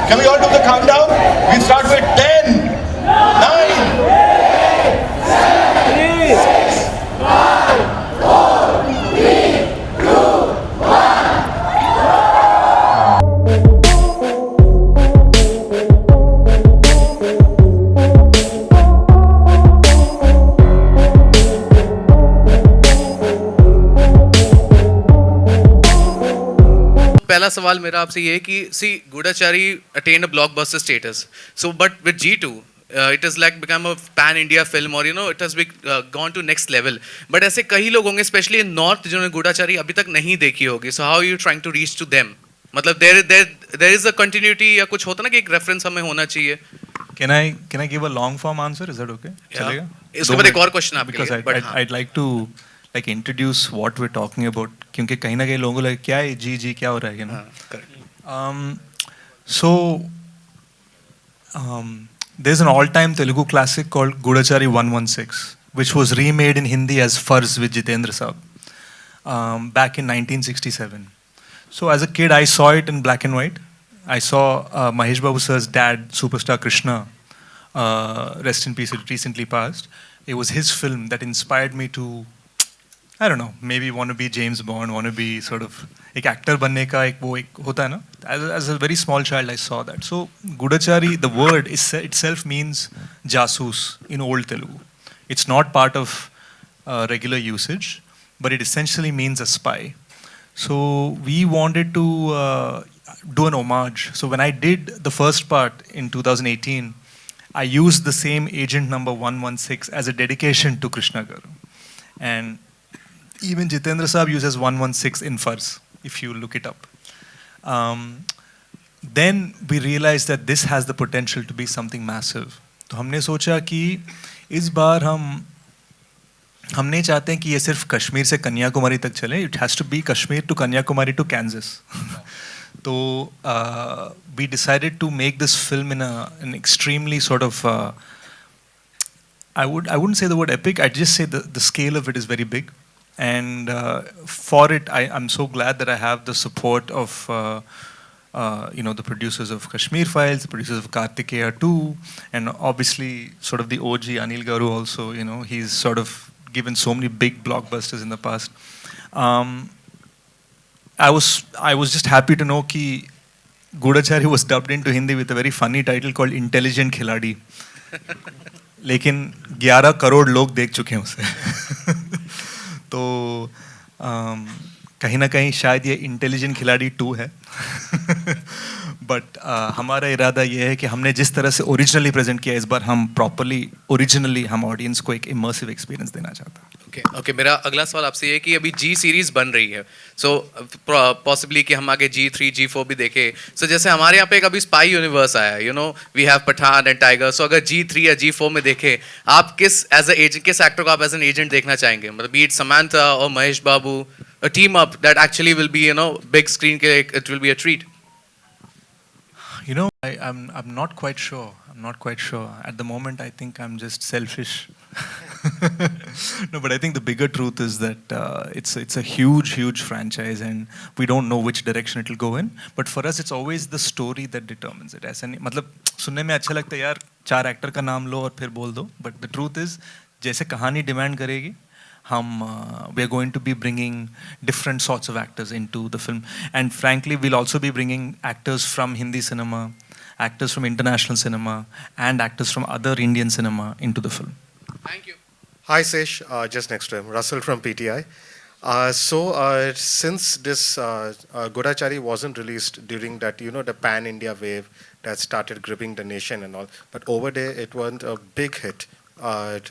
Can we all do the countdown? We start with 10, 9, पहला सवाल मेरा आपसे ये है कि सी Goodachari attain a blockbuster status so but with G2 it is like become a pan India film or you know it has gone to next level but ऐसे कई लोग होंगे स्पेशली इन नॉर्थ जिन्होंने गूढ़ाचारी अभी तक नहीं देखी होगी so how you trying to reach to them मतलब देयर इज अ कंटिन्यूटी या कुछ होता ना कि एक रेफरेंस हमें होना चाहिए. Can I give a long form answer? Is that okay? चलेगा? इसके बाद एक और क्वेश्चन आपके लिए. Because I'd like to like introduce what we're talking about क्योंकि कहीं ना कहीं लोगों को लगे क्या है जी क्या हो रहा है, you know? So there's an all-time Telugu classic called Gudachari 116 which was remade in Hindi as Farz with Jitendra Saab back in 1967. So as a kid I saw it in black and white. I saw Mahesh Babu sir's dad, superstar Krishna, rest in peace, it recently passed. It was his film that inspired me to, I don't know, maybe want to be James Bond, want to be sort of एक actor बनने का एक वो एक होता है ना. As a very small child I saw that. So Gudachari, the word itself means jasoos in old Telugu. It's not part of regular usage, but it essentially means a spy. So we wanted to do an homage. So when I did the first part in 2018, I used the same agent number 116 as a dedication to Krishna Garu. And even Jitendra Saab uses 116 in Farz, if you look it up. Then we realized that this has the potential to be something massive. तो हमने सोचा कि इस बार हम नहीं चाहते हैं कि ये सिर्फ कश्मीर से कन्याकुमारी तक चले. It has to be Kashmir to Kanyakumari to Kansas. So we decided to make this film in an extremely sort of I wouldn't say the word epic. I'd just say the scale of it is very big, and for it I'm so glad that I have the support of you know, the producers of Kashmir Files, the producers of Kartikeya 2, and obviously sort of the OG Anil Garu also. You know, he's sort of given so many big blockbusters in the past. I was just happy to know कि Gudachari was dubbed into Hindi with a very funny title called Intelligent Khiladi. लेकिन 11 करोड़ लोग देख चुके हैं उसे. तो कहीं ना कहीं शायद ये इंटेलिजेंट खिलाड़ी 2 है. बट हमारा इरादा ये है कि हमने जिस तरह से ओरिजिनली प्रेजेंट किया इस बार हम प्रॉपरली ओरिजिनली हम ऑडियंस को एक इमर्सिव एक्सपीरियंस देना चाहता हैं. ओके मेरा अगला सवाल आपसे ये है कि अभी जी सीरीज बन रही है सो पॉसिबली कि हम आगे G3 G4 भी देखें. सो जैसे हमारे यहाँ पे एक अभी स्पाई यूनिवर्स आया you know we have Pathaan and Tiger. So अगर G3 या G4 में देखें आप किस एज एजेंट किस एक्टर को आप एज एन एजेंट देखना चाहेंगे मतलब बीट समांथा और महेश बाबू a team up that actually will be you know big screen के it will be a treat. You know, I'm not quite sure. I'm not quite sure. At the moment, I think I'm just selfish. No, but I think the bigger truth is that it's a huge franchise, and we don't know which direction it will go in. But for us, it's always the story that determines it. ऐसा नहीं मतलब सुनने में अच्छा लगता है यार 4 actor का नाम लो और फिर बोल दो. But the truth is, जैसे कहानी डिमांड करेगी we are going to be bringing different sorts of actors into the film, and frankly we'll also be bringing actors from Hindi cinema, actors from international cinema, and actors from other Indian cinema into the film. Thank you. Hi Sesh, just next to him, Russell from PTI. Since this Gudachari wasn't released during that, you know, the pan India wave that started gripping the nation and all, but over there it was a big hit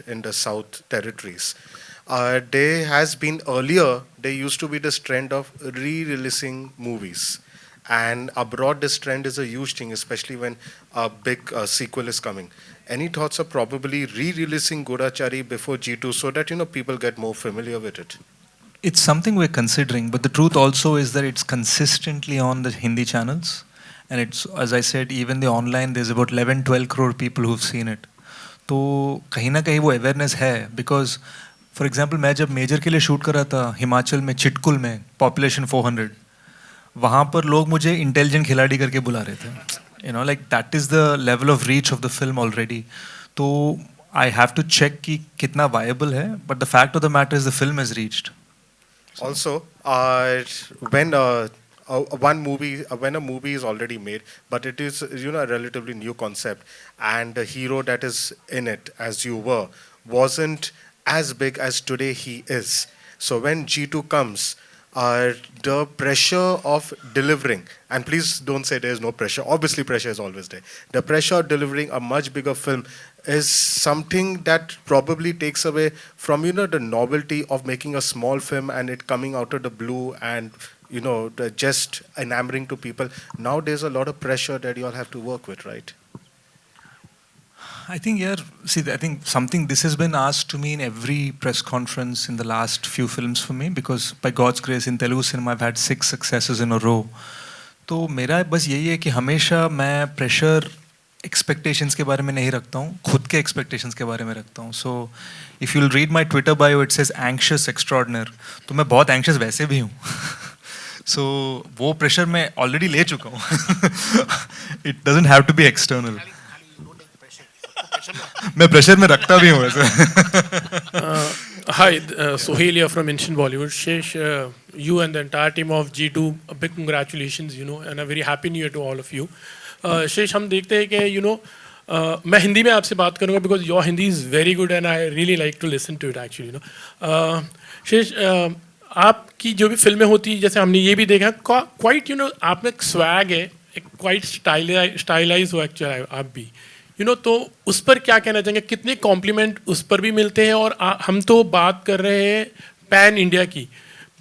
in the South territories. There has been earlier, there used to be this trend of re-releasing movies, and abroad this trend is a huge thing, especially when a big sequel is coming. Any thoughts of probably re-releasing Gudachari before G2 so that you know people get more familiar with it? It's something we're considering, but the truth also is that it's consistently on the Hindi channels, and it's, as I said, even the online, there's about 11-12 crore people who've seen it. तो कहीं ना कहीं वो awareness है, because for example मैं जब major के लिए शूट कर रहा था हिमाचल में चिटकुल में पॉपुलेशन 400 वहाँ पर लोग मुझे इंटेलिजेंट खिलाड़ी करके बुला रहे थे. You know, like that is the level of reach of the film already. So I have to check कि कितना viable है, but the fact of the matter is the film has reached. Also, when when a movie is already made, but it is a relatively new concept, and the hero that is in it, as you were, wasn't as big as today he is. So when G2 comes, the pressure of delivering, and please don't say there is no pressure. Obviously, pressure is always there. The pressure of delivering a much bigger film is something that probably takes away from the novelty of making a small film and it coming out of the blue and just enamoring to people. Now there's a lot of pressure that you all have to work with, right? I think, yeah, see, I think something, this has been asked to me in every press conference in the last few films for me, because by God's grace in Telugu cinema I've had 6 successes in a row. तो मेरा बस यही है कि हमेशा मैं pressure expectations के बारे में नहीं रखता हूँ, खुद के एक्सपेक्टेशंस के बारे में रखता हूँ. So if you'll read my Twitter bio it says anxious extraordinaire, तो मैं बहुत एंग्शियस वैसे भी हूँ. सो वो प्रेशर मैं ऑलरेडी ले चुका हूँ. It doesn't have to be external. मैं प्रेशर में रखता भी हूँ वैसे. Hi, Sohail here from Instant Bollywood. Shesh, you and the entire team of G2, a big congratulations, and a very happy new year to all of you. Shesh, हम देखते हैं कि मैं हिंदी में आपसे बात करूँगा because your Hindi is very good and I really like to listen to it actually. Shesh, आपकी जो भी फिल्में होती हैं, जैसे हमने ये भी देखा, quite आप में एक swag है, एक quite stylized हो एक्चुअली आप भी. तो उस पर क्या कहना चाहेंगे, कितने कॉम्प्लीमेंट उस पर भी मिलते हैं. और हम तो बात कर रहे हैं पैन इंडिया की,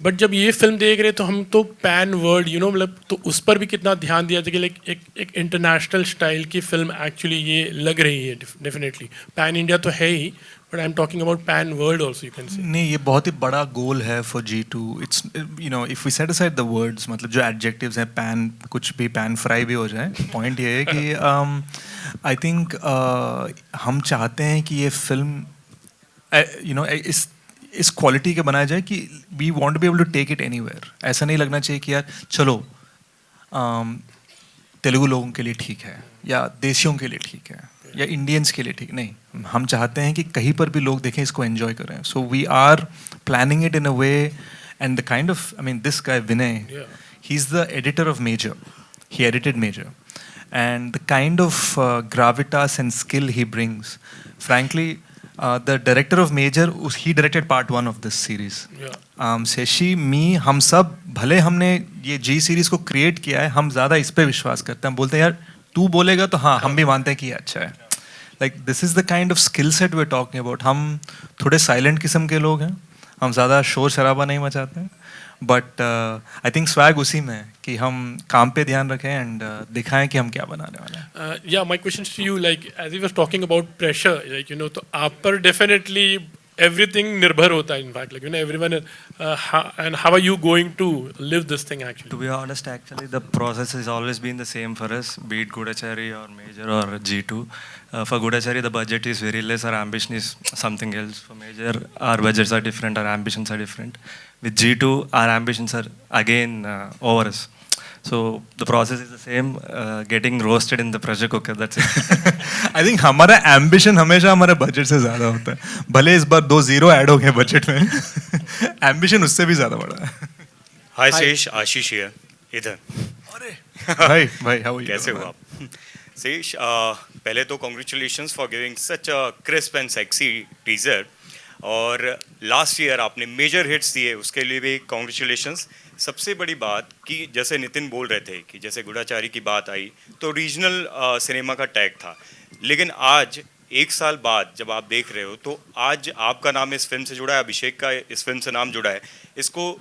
बट जब ये फिल्म देख रहे हैं तो हम तो पैन वर्ल्ड मतलब तो उस पर भी कितना ध्यान दिया जाए कि एक इंटरनेशनल स्टाइल की फिल्म एक्चुअली ये लग रही है. डेफिनेटली पैन इंडिया तो है ही, but I am talking about pan world also, you can say. नहीं, ये बहुत ही बड़ा गोल है for G2. It's if we set aside the words, मतलब जो एडजेक्टिव्स हैं, पैन कुछ भी, पैन फ्राई भी हो जाए, पॉइंट ये है कि आई थिंक हम चाहते हैं कि ये फिल्म इस क्वालिटी के बनाया जाए कि we want to be able to take it anywhere. ऐसा नहीं लगना चाहिए कि यार चलो तेलुगु लोगों के लिए ठीक है या देशियों के लिए ठीक है या इंडियंस के लिए ठीक नहीं. हम चाहते हैं कि कहीं पर भी लोग देखें, इसको एंजॉय करें. So we are planning it in a way, and the kind of, I mean this guy Vinay, he is the editor of Major. He edited Major, and the kind of gravitas and skill he brings, frankly, the director of Major, he directed part 1 of this series. Seshi, me, हम सब, भले हमने ये G series को create किया है, हम ज़्यादा इस पे विश्वास करते हैं. हम बोलते हैं यार तू बोलेगा तो हाँ, हम भी मानते हैं कि ये अच्छा है. Like this is the kind of skill set we're talking about. हम थोड़े silent किस्म के लोग हैं, हम ज़्यादा शोर शराबा नहीं मचाते हैं, बट आई थिंक स्वैग उसी में है कि हम काम पे ध्यान रखें एंड दिखाएं कि हम क्या बनाने वाले हैं. या my question to you, like as you was talking about pressure, like तो आप पर डेफिनेटली everything निर्भर होता है, in fact, like everyone and how are you going to live this thing actually? To be honest, actually the process has always been the same for us, be it Gudachari or Major or G2. For Gudachari the budget is very less, our ambition is something else. For Major our budgets are different, our ambitions are different. With G2 our ambitions are again over us. So the process is the same, getting roasted in the pressure cooker, that's it. I think हमारा ambition हमेशा हमारे budget से ज़्यादा होता है. भले इस बार 2 0 add हो गए बजट में, ambition उससे भी ज़्यादा बड़ा है. Hi Sesh, आशीष here, इधर. भाई how are you? कैसे हो आप? Sesh, पहले तो congratulations for giving such a crisp and sexy teaser. और लास्ट ईयर आपने मेजर हिट्स दिए, उसके लिए भी कॉन्ग्रेचुलेशंस. सबसे बड़ी बात कि जैसे नितिन बोल रहे थे कि जैसे गुड़ाचारी की बात आई तो रीजनल सिनेमा का टैग था, लेकिन आज 1 साल बाद जब आप देख रहे हो तो आज आपका नाम इस फिल्म से जुड़ा है, अभिषेक का इस फिल्म से नाम जुड़ा है. इसको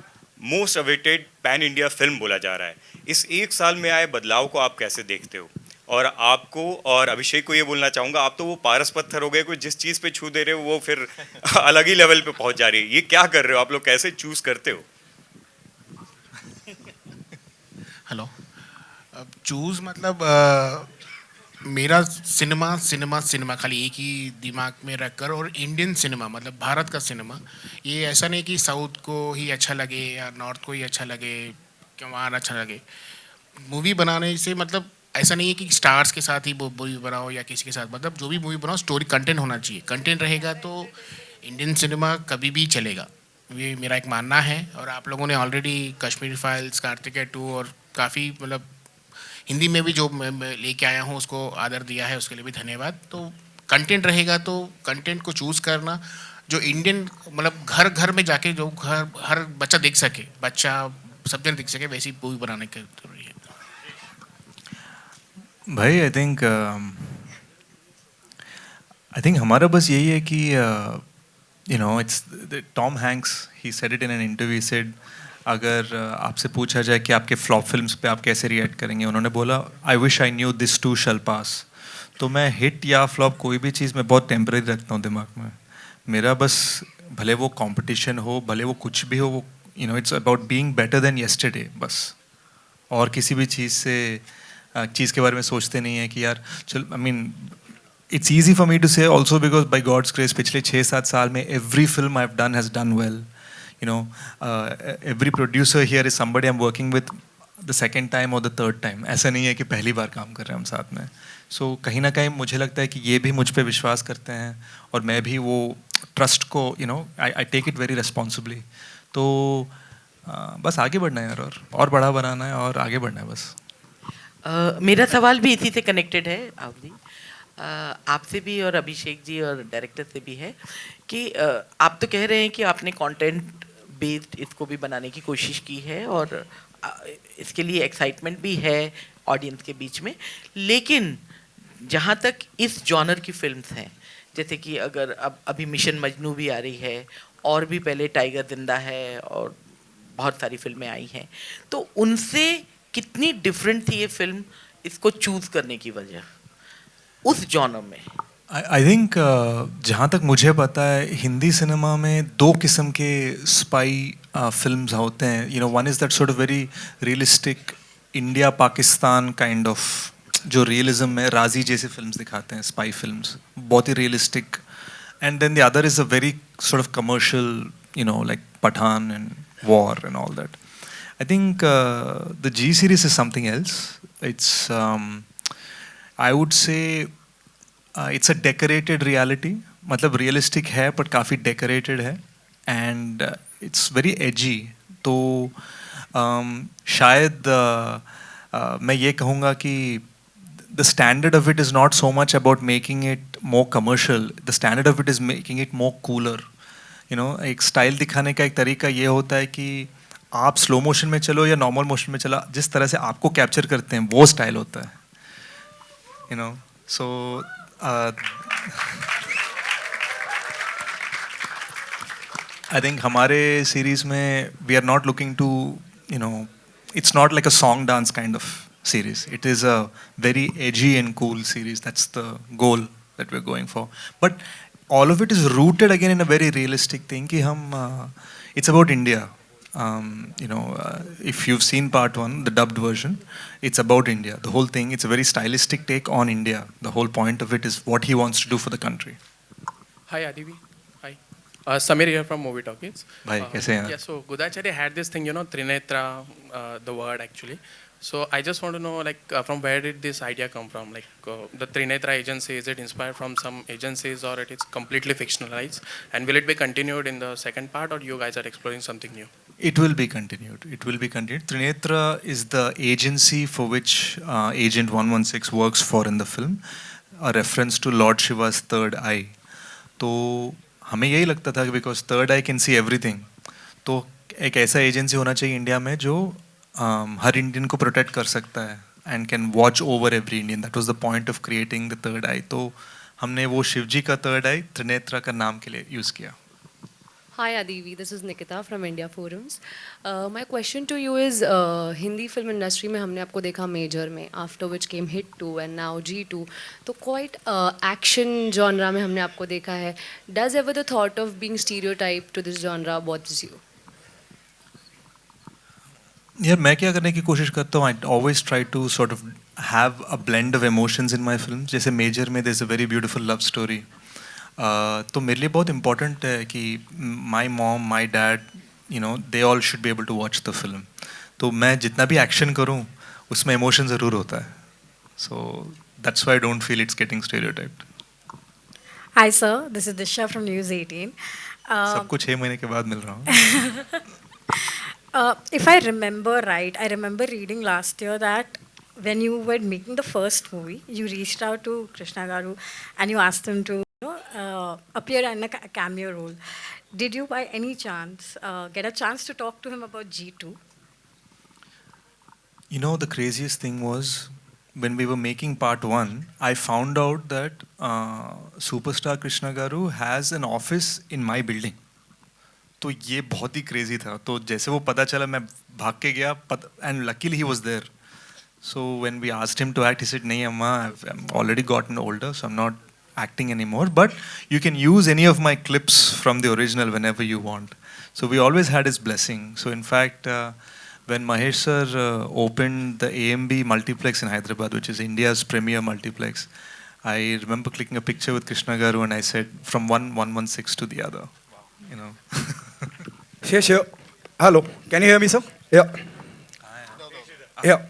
most awaited pan India film बोला जा रहा है. इस 1 साल में आए बदलाव को आप कैसे देखते हो? और आपको और अभिषेक को ये बोलना चाहूँगा, आप तो वो पारस पत्थर हो गए, कोई जिस चीज़ पे छू दे रहे हो वो फिर अलग ही लेवल पे पहुँच जा रही है. ये क्या कर रहे हो आप लोग, कैसे चूज़ करते हो? हेलो, चूज़ मतलब मेरा सिनेमा खाली एक ही दिमाग में रखकर, और इंडियन सिनेमा मतलब भारत का सिनेमा, ये ऐसा नहीं कि साउथ को ही अच्छा लगे या नॉर्थ को ही अच्छा लगे, क्या वहाँ अच्छा लगे. मूवी बनाने से मतलब ऐसा नहीं है कि स्टार्स के साथ ही मूवी बनाओ या किसी के साथ, मतलब जो भी मूवी बनाओ स्टोरी कंटेंट होना चाहिए, कंटेंट रहेगा तो इंडियन सिनेमा कभी भी चलेगा, ये मेरा एक मानना है। और आप लोगों ने ऑलरेडी कश्मीरी फाइल्स, कार्तिकेय 2 और काफ़ी मतलब हिंदी में भी जो मैं लेके आया हूँ उसको आदर दिया है, उसके लिए भी धन्यवाद। तो कंटेंट रहेगा तो कंटेंट को चूज़ करना जो इंडियन मतलब घर घर में जाके जो घर हर बच्चा देख सके, बच्चा सब जन देख सके, वैसी मूवी बनाने की जरूरी है। भाई आई थिंक हमारा बस यही है कि you know it's Tom Hanks he said it in an interview, said अगर आपसे पूछा जाए कि आपके फ्लॉप फिल्म्स पे आप कैसे रिएक्ट करेंगे, उन्होंने बोला I wish I knew this too shall pass. तो मैं हिट या फ्लॉप कोई भी चीज़ मैं बहुत टेम्परेरी रखता हूँ दिमाग में। मेरा बस भले वो कंपटीशन हो, भले वो कुछ भी हो, वो you know it's about being better than yesterday बस। और किसी भी चीज़ के बारे में सोचते नहीं है कि यार चल, I mean it's easy for me to say also because by God's grace पिछले 6-7 साल में every film I've done has done well, you know, every producer here is somebody I'm working with the second time or the third time, ऐसा नहीं है कि पहली बार काम कर रहे हैं हम साथ में। So कहीं ना कहीं मुझे लगता है कि ये भी मुझ पे विश्वास करते हैं और मैं भी वो ट्रस्ट को you know I take it very responsibly। तो बस आगे बढ़ना है यार, और बड़ा बनाना है और आगे बढ़ना है बस। मेरा सवाल भी इसी से कनेक्टेड है अवधि, आपसे भी और अभिषेक जी और डायरेक्टर से भी है कि आप तो कह रहे हैं कि आपने कंटेंट बेस्ड इसको भी बनाने की कोशिश की है और इसके लिए एक्साइटमेंट भी है ऑडियंस के बीच में, लेकिन जहाँ तक इस जॉनर की फिल्म्स हैं, जैसे कि अगर अब अभी मिशन मजनू भी आ रही है और भी पहले टाइगर जिंदा है और बहुत सारी फिल्में आई हैं, तो उनसे कितनी डिफरेंट थी ये फिल्म इसको चूज़ करने की वजह उस जॉनर में? आई थिंक जहाँ तक मुझे पता है हिंदी सिनेमा में दो किस्म के स्पाई फिल्म्स होते हैं। You know, one is that sort of very realistic India Pakistan kind of, जो रियलिज्म में राजी जैसे फिल्म्स दिखाते हैं, स्पाई फिल्म्स बहुत ही realistic. And then the other is a very sort of commercial, you know, like Pathaan and War and all that. I think the G series is something else. It's I would say it's a decorated reality. मतलब realistic है but काफ़ी decorated है and it's very edgy. तो शायद मैं ये कहूँगा कि the standard of it is not so much about making it more commercial. The standard of it is making it more cooler. You know, एक style दिखाने का एक तरीका ये होता है कि आप स्लो मोशन में चलो या नॉर्मल मोशन में चलो, जिस तरह से आपको कैप्चर करते हैं वो स्टाइल होता है, you know. So I think हमारे सीरीज में we are not looking to, you know, it's not like a song dance kind of series, it is a very edgy and cool series, that's the goal that we are going for. But all of it is rooted again in a very realistic thing कि हम it's about India. You know, if you've seen part 1, the dubbed version, it's about India. The whole thing, it's a very stylistic take on India. The whole point of it is what he wants to do for the country. Hi Adivi. Hi. Samir here from Movie Talkies. Bhai, kaise hain? Yeah, so Gudacharya had this thing, you know, Trinetra, the word actually. So I just want to know, like, from where did this idea come from? Like, the Trinetra agency, is it inspired from some agencies or it is completely fictionalized? And will it be continued in the second part or you guys are exploring something new? It will be continued. It will be continued. Trinetra is the agency for which Agent 116 works for in the film, a reference to Lord Shiva's third eye. तो हमें यही लगता था कि because third eye can see everything, तो एक ऐसा agency होना चाहिए इंडिया में जो हर इंडियन को प्रोटेक्ट कर सकता है and can watch over every Indian. That was the point of creating the third eye. तो हमने वो शिवजी का थर्ड आई त्रिनेत्रा का नाम के लिए यूज़ किया। Hi Adivi, this is Nikita from India Forums. My question to you is, Hindi film industry में हमने आपको देखा मेजर में, after which came Hit 2 and now G2, तो quite action genre में हमने आपको देखा है. Does ever the thought of being stereotyped to this genre bothers you? यार मैं क्या करने की कोशिश करता हूँ, I always try to sort of have a blend of emotions in my film. जैसे मेजर में there is a very beautiful love story, तो मेरे लिए बहुत इंपॉर्टेंट है कि my mom, my dad, you know, they all should be able to watch the film. तो मैं जितना भी एक्शन करूँ उसमें इमोशन ज़रूर होता है, So that's why I don't feel it's getting stereotyped. Hi sir, this is Disha from News 18. सब कुछ 6 महीने के बाद मिल रहा हूँ. If I remember right, I remember reading last year that when you were making the first movie, you reached out to Krishna Garu and you asked him to appear in a cameo role. Did you by any chance get a chance to talk to him about G2? You know, the craziest thing was when we were making part 1, I found out that superstar Krishna Garu has an office in my building. तो ये बहुत ही crazy था. तो जैसे वो पता चला मैं भाग के गया and luckily he was there. So when we asked him to act, he said, नहीं अम्मा, I've already gotten older, so I'm not acting anymore. But you can use any of my clips from the original whenever you want. So we always had his blessing. So in fact, when Mahesh sir opened the AMB multiplex in Hyderabad, which is India's premier multiplex, I remember clicking a picture with Krishna Garu and I said, from 116 to the other. You know. Shesh, hello. Can you hear me, sir? Yeah. Yeah.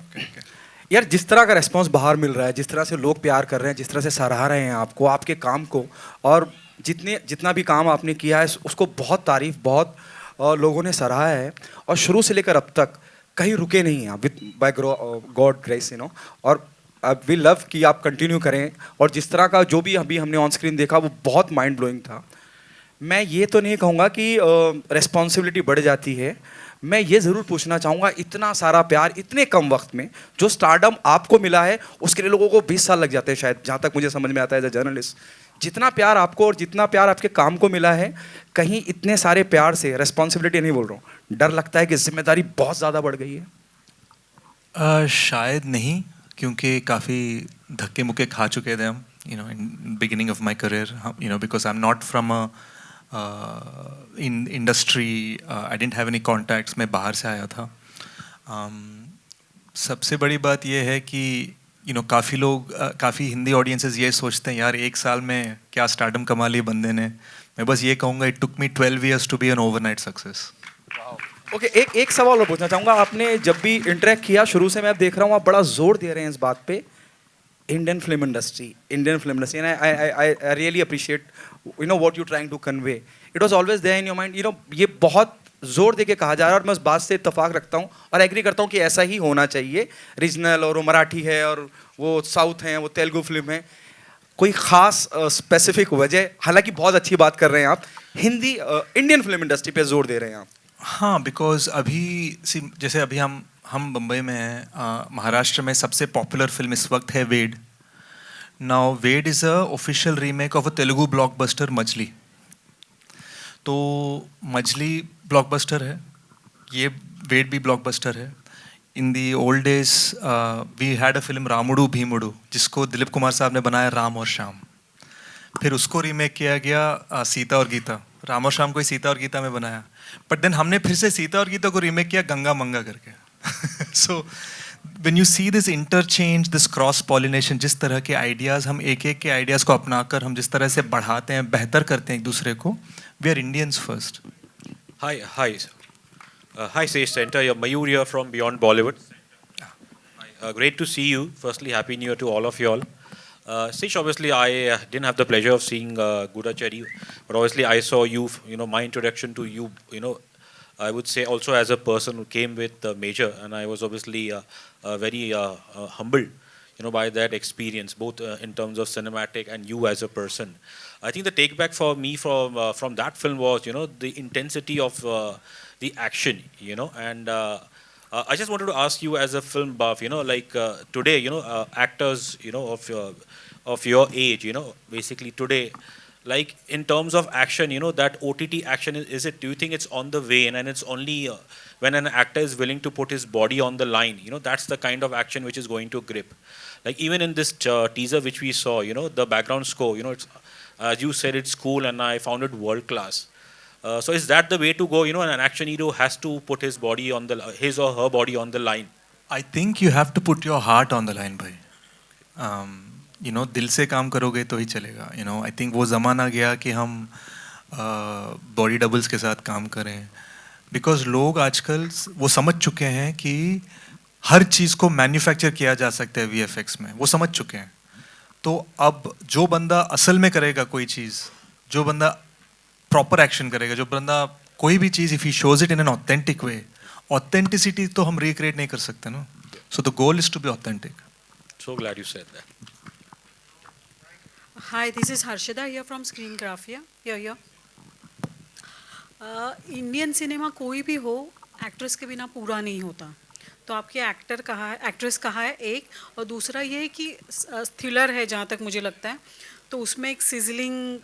यार जिस तरह का response बाहर मिल रहा है, जिस तरह से लोग प्यार कर रहे हैं, जिस तरह से सराह रहे हैं आपको, आपके काम को, और जितना भी काम आपने किया है उसको बहुत तारीफ, बहुत लोगों ने सराहा है, और शुरू से लेकर अब तक कहीं रुके नहीं हैं with by God grace, you know. और वी लव कि आप कंटिन्यू करें. और जिस तरह का जो भी अभी हमने ऑन स्क्रीन देखा वो बहुत माइंड ब्लोइंग था. मैं ये तो नहीं कहूँगा कि रिस्पॉन्सिबिलिटी बढ़ जाती है. मैं ये ज़रूर पूछना चाहूँगा, इतना सारा प्यार इतने कम वक्त में, जो स्टारडम आपको मिला है उसके लिए लोगों को 20 साल लग जाते हैं शायद, जहाँ तक मुझे समझ में आता है एज अ जर्नलिस्ट. जितना प्यार आपको और जितना प्यार आपके काम को मिला है, कहीं इतने सारे प्यार से, रिस्पॉन्सिबिलिटी नहीं बोल रहा हूँ, डर लगता है कि जिम्मेदारी बहुत ज़्यादा बढ़ गई है? शायद नहीं, क्योंकि काफ़ी धक्के मुक्के खा चुके थे हम, you know, in beginning of my career, you know, because I'm not from a in industry, I didn't have any contacts, मैं बाहर से आया था. सबसे बड़ी बात ये है कि you know, काफ़ी लोग, काफ़ी हिंदी ऑडियंसेस ये सोचते हैं यार 1 साल में क्या स्टारडम कमा ली बंदे ने. मैं बस ये कहूँगा, it took me 12 years to be an overnight success. Okay, एक सवाल और पूछना चाहूँगा. आपने जब भी इंटरेक्ट किया, शुरू से मैं देख रहा हूँ आप बड़ा जोर दे रहे हैं इस बात पे, Indian film industry, and I really appreciate you know what you trying to convey. It was always there in your mind, you know. ये बहुत जोर दे के कहा जा रहा है और मैं उस बात से इत्तेफाक रखता हूँ और एग्री करता हूँ कि ऐसा ही होना चाहिए. रीजनल, और वो मराठी है, और वो साउथ हैं, वो तेलुगु फिल्म है. कोई ख़ास स्पेसिफिक वजह? हालांकि बहुत अच्छी बात कर रहे हैं आप, हिंदी इंडियन फिल्म इंडस्ट्री पे जोर दे रहे हैं आप. हाँ, बिकॉज अभी जैसे अभी हम बम्बई में हैं, महाराष्ट्र में सबसे पॉपुलर फिल्म इस वक्त है Ved. Now Ved is a official remake of a Telugu blockbuster Majili. तो मछली ब्लॉकबस्टर है, ये वेड भी ब्लॉकबस्टर है. In the old days we had a film Ramudu Bheemudu, जिसको दिलीप कुमार साहब ने बनाया राम और श्याम. फिर उसको रीमेक किया गया सीता और गीता. राम और श्याम को ही सीता और गीता में बनाया, बट देन हमने फिर से सीता और गीता को रीमेक किया गंगा मंगा करके. सो when you see this interchange, this cross pollination, जिस तरह के आइडियाज़ हम एक के आइडियाज़ को अपनाकर हम जिस तरह से बढ़ाते हैं, बेहतर करते हैं एक दूसरे को, we are Indians first. Hi, Sesh Center. You're Mayur here from Beyond Bollywood. Great to see you. Firstly, Happy New Year to all of you all. Sesh, obviously, I didn't have the pleasure of seeing Gudachari, but obviously I saw you, you know, my introduction to you, you know, I would say also as a person who came with Major, and I was obviously very humbled, you know, by that experience, both in terms of cinematic and you as a person. I think the take back for me from that film was, you know, the intensity of the action, you know, and I just wanted to ask you as a film buff, you know, like today, you know, actors, you know, of your age, you know, basically today, like in terms of action, you know, that OTT action, do you think it's on the wane, and it's only when an actor is willing to put his body on the line, you know, that's the kind of action which is going to grip. Like even in this teaser which we saw, you know, the background score, you know, it's, as you said, it's cool, and I found it world class. So is that the way to go, you know, and an action hero has to put his body on his or her body on the line? I think you have to put your heart on the line, bhai. You know, दिल से काम करोगे तो ही चलेगा. You know, I think वो ज़माना गया कि हम बॉडी डबल्स के साथ काम करें, because लोग आजकल वो समझ चुके हैं कि हर चीज़ को मैन्युफैक्चर किया जा सकता है VFX में, वो समझ चुके हैं. तो अब जो बंदा असल में करेगा कोई चीज़, जो बंदा प्रॉपर एक्शन करेगा, जो बंदा कोई भी चीज़ if he shows it in an authentic way, authenticity तो हम रिक्रिएट नहीं कर सकते ना. So the goal is to be authentic. So glad you said that. Hi, this is Harshada here from Screen Graphia. Here. Indian cinema कोई भी हो, actress के बिना पूरा नहीं होता. तो आपके एक्टर कहाँ है, एक्ट्रेस कहाँ है, एक. और दूसरा ये है कि थ्रिलर है जहाँ तक मुझे लगता है, तो उसमें एक सिजलिंग,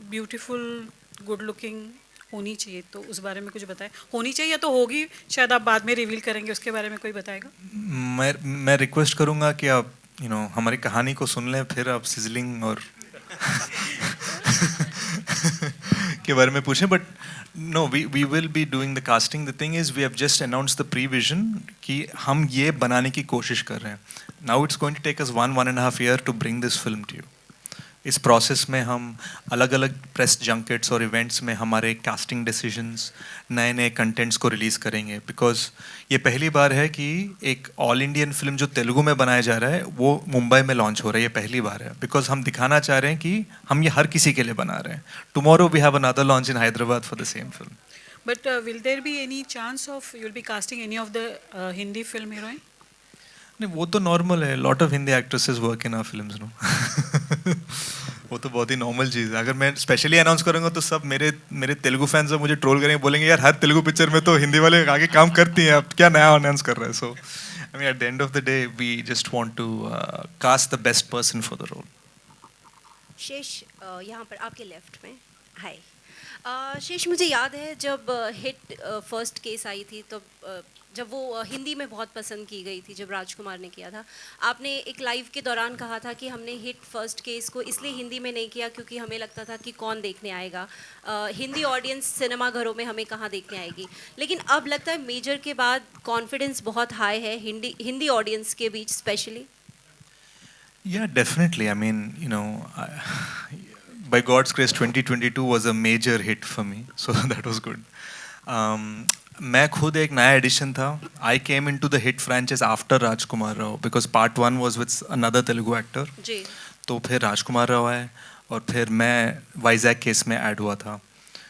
ब्यूटीफुल, गुड लुकिंग होनी चाहिए. तो उस बारे में कुछ बताएं. होनी चाहिए या तो होगी, शायद आप बाद में रिवील करेंगे, उसके बारे में कोई बताएगा. मैं रिक्वेस्ट करूँगा कि आप हमारी कहानी को सुन लें, फिर आप सिजलिंग और के बारे में पूछें. But no, we will be doing the casting. The thing is, we have just announced the pre-vision कि हम ये बनाने की कोशिश कर रहे हैं. Now it's going to take us 1.5 year to bring this film to you. इस प्रोसेस में हम अलग अलग प्रेस जंकेट्स और इवेंट्स में हमारे कास्टिंग डिसीजंस, नए नए कंटेंट्स को रिलीज़ करेंगे. बिकॉज ये पहली बार है कि एक ऑल इंडियन फिल्म जो तेलुगु में बनाया जा रहा है वो मुंबई में लॉन्च हो रहा है. ये पहली बार है बिकॉज हम दिखाना चाह रहे हैं कि हम ये हर किसी के लिए बना रहे हैं. Tomorrow we have another launch in Hyderabad for the same film. But will there be any chance of you will be casting any of the Hindi film heroine? नहीं, वो तो नॉर्मल है. Lot of Hindi actresses work in our films no. वो तो बहुत ही normal चीज़ है. अगर मैं स्पेशली अनाउंस करूंगा तो सब मेरे तेलुगु फैंस मुझे ट्रोल करेंगे, बोलेंगे यार हर तेलुगु पिक्चर में तो हिंदी वाले आगे काम करती हैं, अब क्या नया अनाउंस कर रहा है. So I mean at the end of the day we just want to cast the best person for the role. शेष यहाँ पर आपके लेफ्ट में. हाय शेष, मुझे याद है जब हिट फर्स्ट केस आई थी, तो जब वो हिंदी में बहुत पसंद की गई थी, जब राजकुमार ने किया था, आपने एक लाइव के दौरान कहा था कि हमने हिट फर्स्ट केस को इसलिए हिंदी में नहीं किया क्योंकि हमें लगता था कि कौन देखने आएगा, हिंदी ऑडियंस सिनेमा घरों में हमें कहाँ देखने आएगी. लेकिन अब लगता है मेजर के बाद कॉन्फिडेंस बहुत हाई है हिंदी ऑडियंस के बीच specially. Yeah, definitely. I mean, by God's grace, 2022 was a major hit for me, so that was good. मैं खुद एक नया एडिशन था. I came into the hit franchise after Rajkumar Rao because part 1 was with another Telugu actor. जी. तो फिर राजकुमार राव आए और फिर मैं वाइजैक केस में ऐड हुआ था.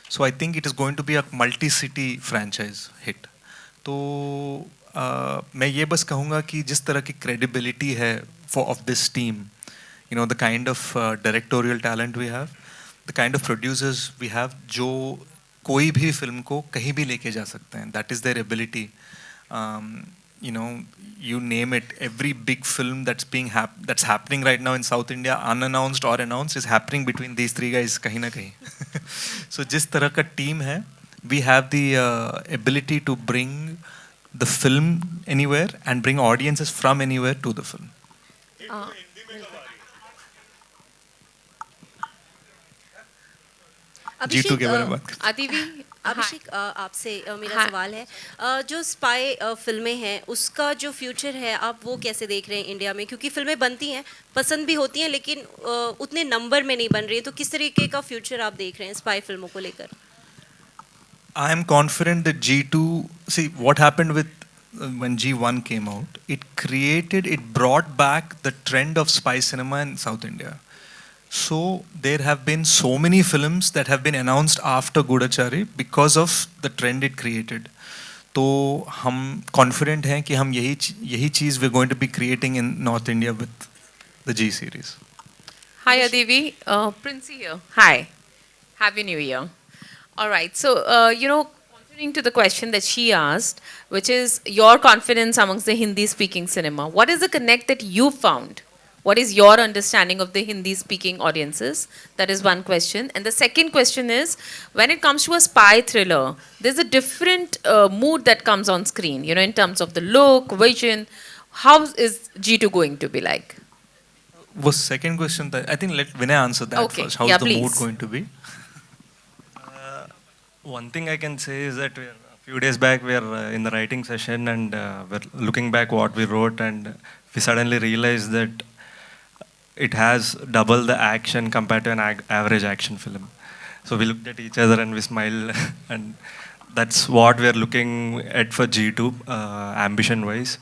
So I think it is going to be a multi-city franchise hit. तो मैं ये बस कहूँगा कि जिस तरह की credibility है of this team, the kind of directorial talent we have, the kind of producers we have, जो कोई भी फिल्म को कहीं भी लेके जा सकते हैं. That is their ability. You name it, every big film that's happening right now in South India, unannounced or announced, is happening between these three guys कहीं ना कहीं. So जिस तरह का team है, we have the ability to bring the film anywhere and bring audiences from anywhere to the film. G2 के बारे में बात करते हैं. अदिति, अभिषेक आपसे मेरा सवाल है, जो स्पाई फिल्में हैं उसका जो फ्यूचर है आप वो कैसे देख रहे हैं इंडिया में, क्योंकि फिल्में बनती हैं, पसंद भी होती हैं, लेकिन उतने नंबर में नहीं बन रही है, तो किस तरीके का फ्यूचर आप देख रहे हैं स्पाई फिल्मों को लेकर? I am confident that G2, see what happened with when G1 came out, it brought back the trend of spy cinema in South India. So there have been so many films that have been announced after Gudachari because of the trend it created. तो हम confident हैं कि हम यही चीज़ we're going to be creating in North India with the G series. Hi Adivi, Princey here. Hi, Happy New Year. All right, so continuing to the question that she asked, which is your confidence amongst the Hindi-speaking cinema. What is the connect that you found? What is your understanding of the Hindi-speaking audiences? That is one question. And the second question is, when it comes to a spy thriller, there's a different mood that comes on screen, in terms of the look, vision. How is G2 going to be like? Was second question, I think let Vinay answer that first. How is the mood going to be? One thing I can say is that a few days back we are in the writing session and we're looking back what we wrote, and we suddenly realized that it has double the action compared to an average action film. So we looked at each other and we smiled and that's what we're looking at for G2 ambition wise.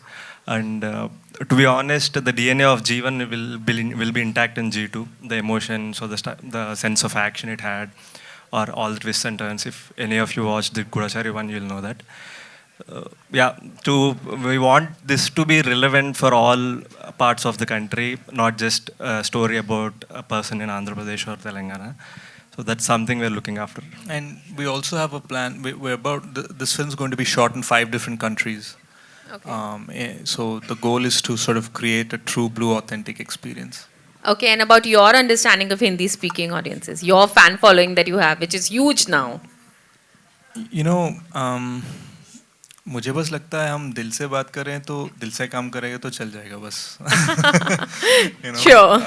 And to be honest, the DNA of G1 will be intact in G2. The emotions or the sense of action it had, or all the twists and turns. If any of you watched the Gudachari one, you'll know that. We want this to be relevant for all parts of the country, not just a story about a person in Andhra Pradesh or Telangana. So that's something we're looking after. And we also have a plan. This film is going to be shot in 5 different countries. Okay. So the goal is to sort of create a true blue authentic experience. Okay, and about your understanding of Hindi speaking audiences, your fan following that you have, which is huge now. You know, मुझे बस लगता है हम दिल से बात करें तो दिल से काम करेंगे तो चल जाएगा बस. You know, Sure.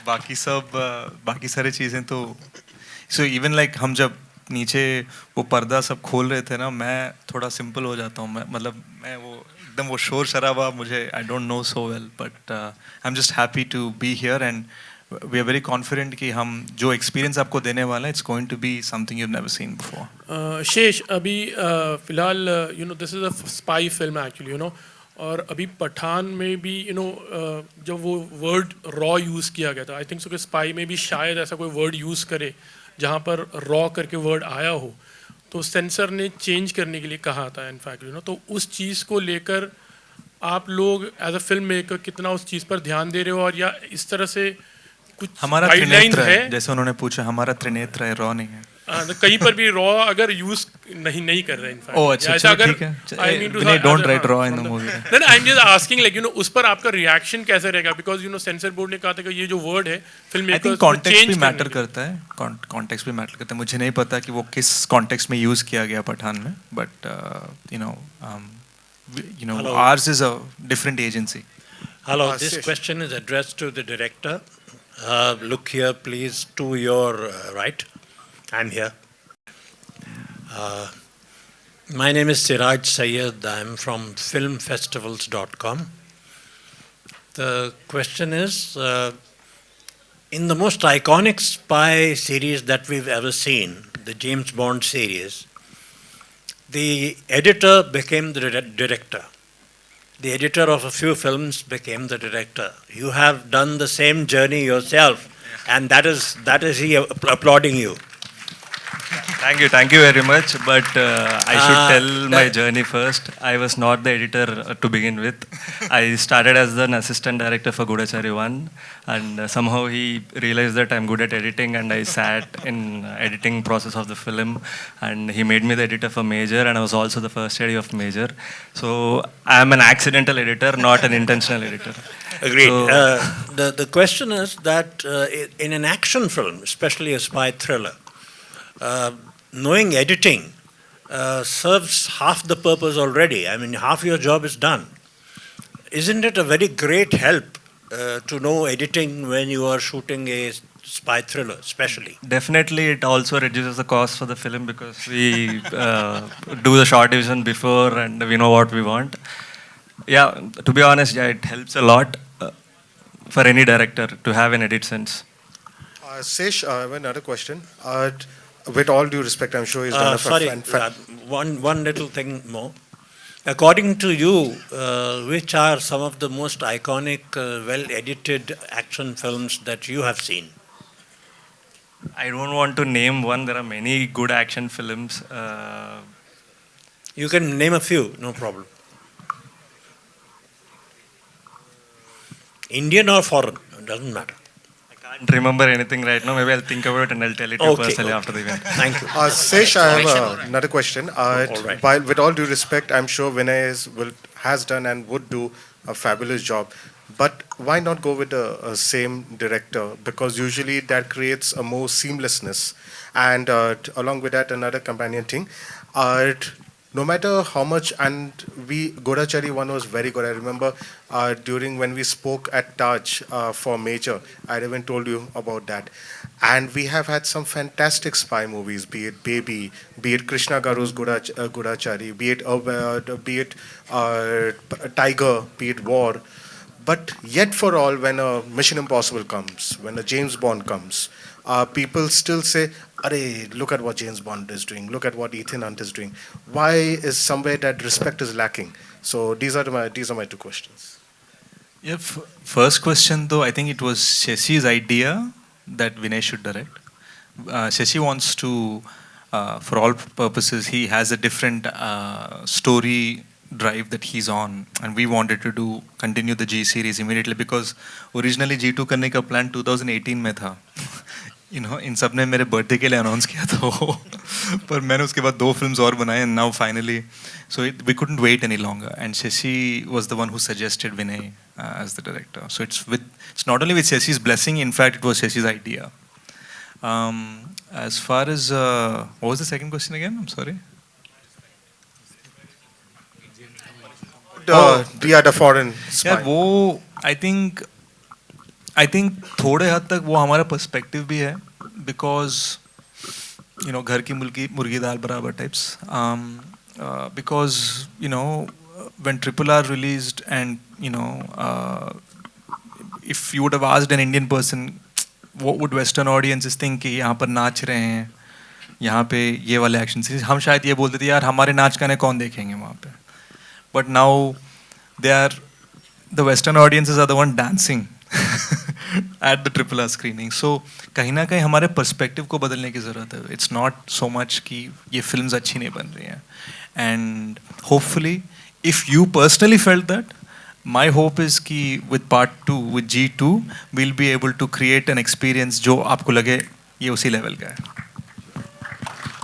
बाकी सारी चीज़ें तो so even like हम जब नीचे वो पर्दा सब खोल रहे थे ना, मैं थोड़ा सिंपल हो जाता हूँ. मैं वो एकदम वो शोर शराबा मुझे I don't know so well, but I'm just happy to be here and we are very confident कि हम जो experience आपको देने वाला है, it's going to be something you've never seen before. शेष अभी फिलहाल you know this is a spy film actually, you know, और अभी पठान में भी you know जब वो word raw यूज़ किया गया था, I think so कि spy में भी शायद ऐसा कोई word यूज़ करे जहाँ पर raw करके word आया हो, तो सेंसर ने चेंज करने के लिए कहा था इनफैक्ट, you know, तो उस चीज़ को लेकर आप लोग एज अ फिल्म मेकर कितना उस चीज़ पर ध्यान दे रहे हो, और या इस तरह से कुछ हमारा गाइडलाइंस त्रिनेत्र है? जैसे उन्होंने पूछा, हमारा त्रिनेत्र है, रॉ नहीं है. तो कहीं पर भी रॉ अगर यूज नहीं कर रहे हैं इनफैक्ट. ओह अच्छा, चलो ठीक है. Vinay, don't write raw in the movie. No, I'm just asking like you know उस पर आपका रिएक्शन कैसे रहेगा, because you know sensor board ने कहा था कि ये जो वर्ड है फिल्म I think context भी मैटर करता है. Context भी मैटर करता है. मुझे नहीं पता कि वो किस context में यूज किया गया पठान में, but you know Hello. ours is a different agency. Hello, this question is addressed to the director. Look here, please, to your right. I'm here. My name is Siraj Sayyed. I'm from filmfestivals.com. The question is, in the most iconic spy series that we've ever seen, the James Bond series, the editor became the director. The editor of a few films became the director. You have done the same journey yourself, and that is he applauding you. Thank you very much. But I should tell my journey first. I was not the editor to begin with. I started as an assistant director for Gudachari 1, and somehow he realized that I'm good at editing, and I sat in editing process of the film, and he made me the editor for Major, and I was also the first AD of Major. So I'm an accidental editor, not an intentional editor. Agreed. So, The question is that in an action film, especially a spy thriller, knowing editing serves half the purpose already. I mean, half your job is done. Isn't it a very great help to know editing when you are shooting a spy thriller, especially? definitely, it also reduces the cost for the film because we do the short division before and we know what we want. Yeah, to be honest, yeah, it helps a lot for any director to have an edit sense. Sesh, I have another question. With all due respect, I'm sure he's done one little thing more. According to you, which are some of the most iconic, well-edited action films that you have seen? I don't want to name one. There are many good action films. You can name a few, no problem. Indian or foreign, it doesn't matter. I can't remember anything right now. Maybe I'll think about it and I'll tell it to you personally after the event. Thank you. Sesh, I have another question. With all due respect, I'm sure Vinay has done and would do a fabulous job. But why not go with the same director? Because usually that creates a more seamlessness. And along with that, another companion thing. No matter how much, and Gudachari 1 was very good. I remember during when we spoke at Taj for Major, I even told you about that. And we have had some fantastic spy movies, be it Baby, be it Krishna Garu's Gudachari, be it Tiger, be it War. But yet for all, when a Mission Impossible comes, when a James Bond comes, people still say, "Arey, look at what James Bond is doing. Look at what Ethan Hunt is doing." Why is somewhere that respect is lacking? So these are my two questions. Yeah, first question though, I think it was Shashi's idea that Vinay should direct. Shashi wants to, for all purposes, he has a different story drive that he's on, and we wanted to continue the G series immediately because originally G2 करने का plan 2018 में था. इन सब ने मेरे birthday के लिए announce किया था वो, पर मैंने उसके बाद 2 फिल्म्स और बनाए, and now finally, so we couldn't wait any longer, and Shashi was the one who suggested Vinay as the director. So it's not only with Shashi's blessing, in fact it was Shashi's idea. As far as what was the second question again? I'm sorry. The foreign spy. Yeah, वो I think थोड़े हद तक वो हमारा perspective भी है, because घर की मुर्गी दाल बराबर types. Because when RRR released, and if you would have asked an Indian person what would Western audiences think कि यहाँ पर नाच रहे हैं, यहाँ पे ये वाले एक्शन सीन्स, हम शायद ये बोलते थे यार हमारे नाच गाने कौन देखेंगे वहाँ पे. But now the Western audiences are the one dancing at the RRR screening. So कहीं ना कहीं हमारे पर्सपेक्टिव को बदलने की ज़रूरत है. It's not so much कि ये फिल्म्स अच्छी नहीं बन रही हैं. And hopefully, if you personally felt that, my hope is कि with part 2, with G2, we'll be able to create an experience जो आपको लगे ये उसी level का है.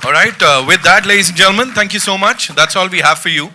All right, with that, ladies and gentlemen, thank you so much. That's all we have for you.